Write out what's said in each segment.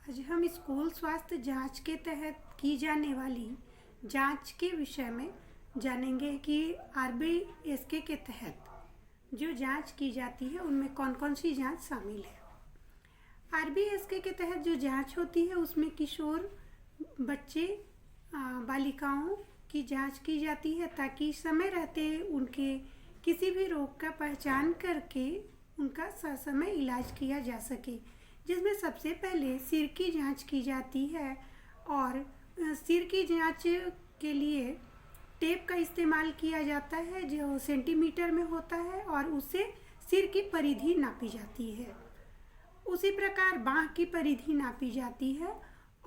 आज हम स्कूल स्वास्थ्य जांच के तहत की जाने वाली जांच के विषय में जानेंगे कि आरबीएसके के तहत जो जांच की जाती है उनमें कौन कौन सी जांच शामिल है। आरबीएसके के तहत जो जांच होती है उसमें किशोर बच्चे बालिकाओं की जांच की जाती है ताकि समय रहते उनके किसी भी रोग का पहचान करके उनका ससमय इलाज किया जा सके, जिसमें सबसे पहले सिर की जांच की जाती है। और सिर की जांच के लिए टेप का इस्तेमाल किया जाता है जो सेंटीमीटर में होता है और उससे सिर की परिधि नापी जाती है। उसी प्रकार बांह की परिधि नापी जाती है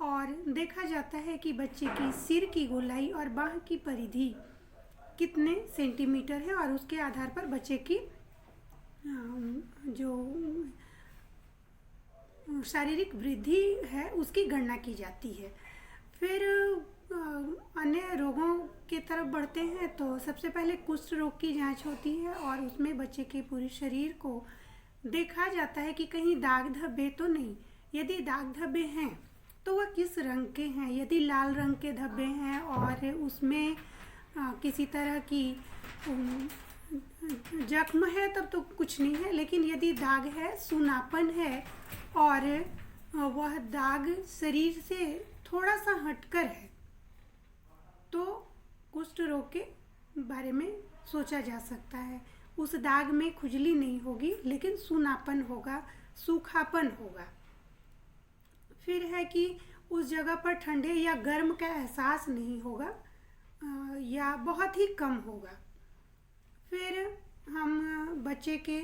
और देखा जाता है कि बच्चे की सिर की गोलाई और बांह की परिधि कितने सेंटीमीटर है और उसके आधार पर बच्चे की जो शारीरिक वृद्धि है उसकी गणना की जाती है। फिर अन्य रोगों की तरफ बढ़ते हैं तो सबसे पहले कुष्ठ रोग की जांच होती है और उसमें बच्चे के पूरे शरीर को देखा जाता है कि कहीं दाग धब्बे तो नहीं। यदि दाग धब्बे हैं तो वह किस रंग के हैं। यदि लाल रंग के धब्बे हैं और उसमें किसी तरह की जख्म है तब तो कुछ नहीं है, लेकिन यदि दाग है, सूनापन है और वह दाग शरीर से थोड़ा सा हटकर है तो कुष्ठ रोग के बारे में सोचा जा सकता है। उस दाग में खुजली नहीं होगी लेकिन सूनापन होगा, सूखापन होगा। फिर है कि उस जगह पर ठंडे या गर्म का एहसास नहीं होगा या बहुत ही कम होगा। फिर हम बच्चे के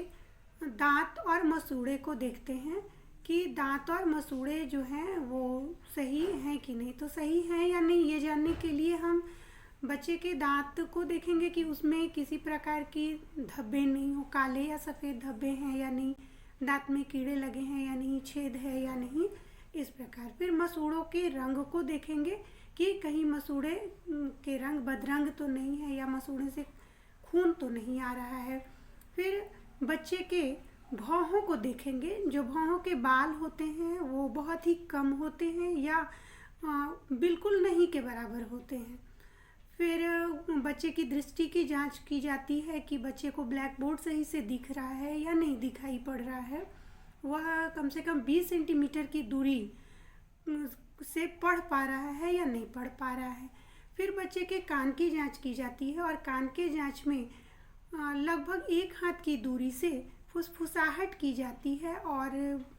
दांत और मसूड़े को देखते हैं कि दांत और मसूड़े जो हैं वो सही हैं कि नहीं। तो सही हैं या नहीं ये जानने के लिए हम बच्चे के दांत को देखेंगे कि उसमें किसी प्रकार की धब्बे नहीं हो, काले या सफ़ेद धब्बे हैं या नहीं, दांत में कीड़े लगे हैं या नहीं, छेद है या नहीं, इस प्रकार। फिर मसूड़ों के रंग को देखेंगे कि कहीं मसूड़े के रंग बदरंग तो नहीं है या मसूड़े से खून तो नहीं आ रहा है। फिर बच्चे के भौहों को देखेंगे। जो भौहों के बाल होते हैं वो बहुत ही कम होते हैं या बिल्कुल नहीं के बराबर होते हैं। फिर बच्चे की दृष्टि की जांच की जाती है कि बच्चे को ब्लैक बोर्ड सही से दिख रहा है या नहीं दिखाई पड़ रहा है, वह कम से कम 20 सेंटीमीटर की दूरी से पढ़ पा रहा है या नहीं पढ़ पा रहा है। फिर बच्चे के कान की जांच की जाती है और कान के जांच में लगभग 1 हाथ की दूरी से फुसफुसाहट की जाती है और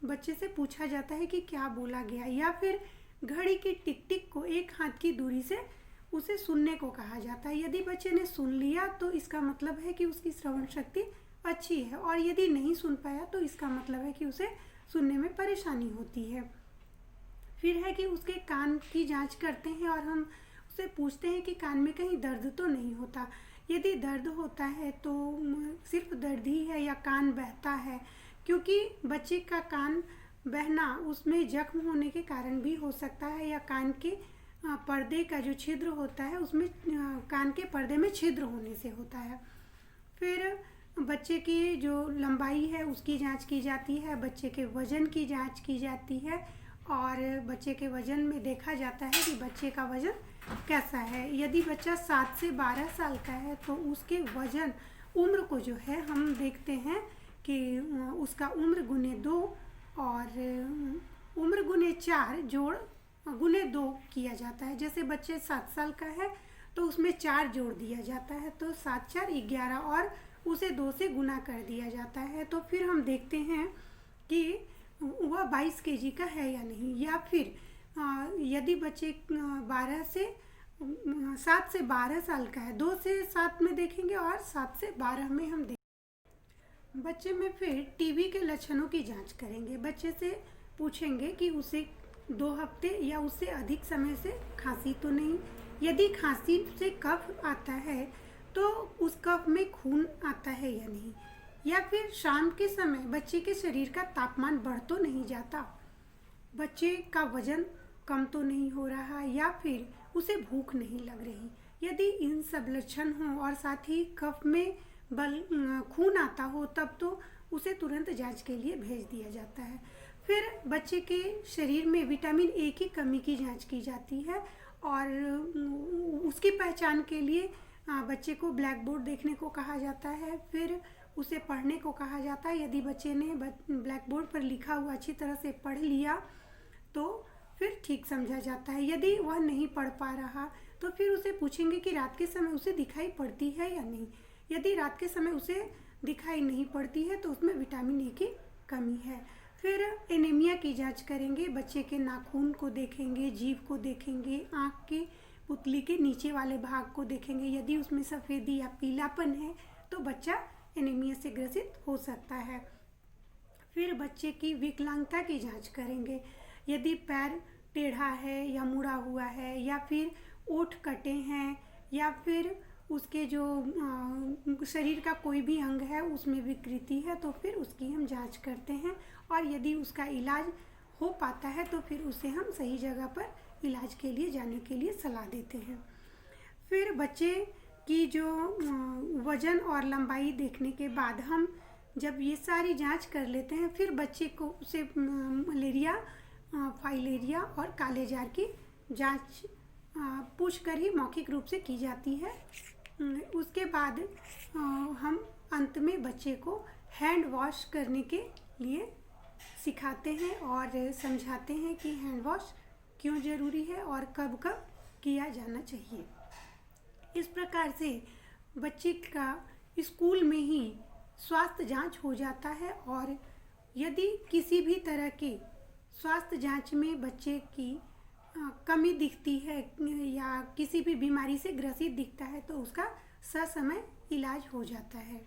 बच्चे से पूछा जाता है कि क्या बोला गया, या फिर घड़ी की टिक टिक को 1 हाथ की दूरी से उसे सुनने को कहा जाता है। यदि बच्चे ने सुन लिया तो इसका मतलब है कि उसकी श्रवण शक्ति अच्छी है और यदि नहीं सुन पाया तो इसका मतलब है कि उसे सुनने में परेशानी होती है। फिर है कि उसके कान की जांच करते हैं और हम उसे पूछते हैं कि कान में कहीं दर्द तो नहीं होता। यदि दर्द होता है तो सिर्फ दर्द ही है या कान बहता है, क्योंकि बच्चे का कान बहना उसमें जख्म होने के कारण भी हो सकता है या कान के पर्दे का जो छिद्र होता है उसमें कान के पर्दे में छिद्र होने से होता है। फिर बच्चे की जो लंबाई है उसकी जांच की जाती है, बच्चे के वज़न की जांच की जाती है और बच्चे के वज़न में देखा जाता है कि बच्चे का वज़न कैसा है। यदि बच्चा 7 से 12 साल का है तो उसके वज़न उम्र को जो है हम देखते हैं कि उसका उम्र गुने 2 और उम्र गुने 4 जोड़ गुने 2 किया जाता है। जैसे बच्चे 7 साल का है तो उसमें 4 जोड़ दिया जाता है तो 7 4 11 और उसे 2 से गुना कर दिया जाता है। तो फिर हम देखते हैं कि वह 22 केजी का है या नहीं। या फिर यदि बच्चे 7 से 12 साल का है, 2 से 7 में देखेंगे और 7 से 12 में हम देखेंगे। बच्चे में फिर टीबी के लक्षणों की जांच करेंगे। बच्चे से पूछेंगे कि उसे 2 हफ्ते या उससे अधिक समय से खांसी तो नहीं। यदि खांसी से कफ आता है तो उस कफ में खून आता है या नहीं। या फिर शाम के समय बच्चे के शरीर का तापमान बढ़ तो नहीं जाता, बच्चे का वजन कम तो नहीं हो रहा या फिर उसे भूख नहीं लग रही। यदि इन सब लक्षण हों और साथ ही कफ में खून आता हो तब तो उसे तुरंत जांच के लिए भेज दिया जाता है। फिर बच्चे के शरीर में विटामिन ए की कमी की जांच की जाती है और उसकी पहचान के लिए बच्चे को ब्लैक बोर्ड देखने को कहा जाता है, फिर उसे पढ़ने को कहा जाता है। यदि बच्चे ने ब्लैक बोर्ड पर लिखा हुआ अच्छी तरह से पढ़ लिया तो फिर ठीक समझा जाता है। यदि वह नहीं पढ़ पा रहा तो फिर उसे पूछेंगे कि रात के समय उसे दिखाई पड़ती है या नहीं। यदि रात के समय उसे दिखाई नहीं पड़ती है तो उसमें विटामिन ए की कमी है। फिर एनीमिया की जांच करेंगे, बच्चे के नाखून को देखेंगे, जीभ को देखेंगे, आँख की पुतली के नीचे वाले भाग को देखेंगे। यदि उसमें सफ़ेदी या पीलापन है तो बच्चा एनीमिया से ग्रसित हो सकता है। फिर बच्चे की विकलांगता की जांच करेंगे। यदि पैर टेढ़ा है या मुड़ा हुआ है या फिर ओठ कटे हैं या फिर उसके जो शरीर का कोई भी अंग है उसमें विकृति है तो फिर उसकी हम जांच करते हैं और यदि उसका इलाज हो पाता है तो फिर उसे हम सही जगह पर इलाज के लिए जाने के लिए सलाह देते हैं। फिर बच्चे की जो वज़न और लंबाई देखने के बाद हम जब ये सारी जांच कर लेते हैं फिर बच्चे को उसे मलेरिया, फाइलेरिया और काले जार की जांच पूछकर ही मौखिक रूप से की जाती है। उसके बाद हम अंत में बच्चे को हैंड वॉश करने के लिए सिखाते हैं और समझाते हैं कि हैंड वॉश क्यों ज़रूरी है और कब कब किया जाना चाहिए। इस प्रकार से बच्चे का स्कूल में ही स्वास्थ्य जांच हो जाता है और यदि किसी भी तरह की स्वास्थ्य जांच में बच्चे की कमी दिखती है या किसी भी बीमारी से ग्रसित दिखता है तो उसका ससमय इलाज हो जाता है।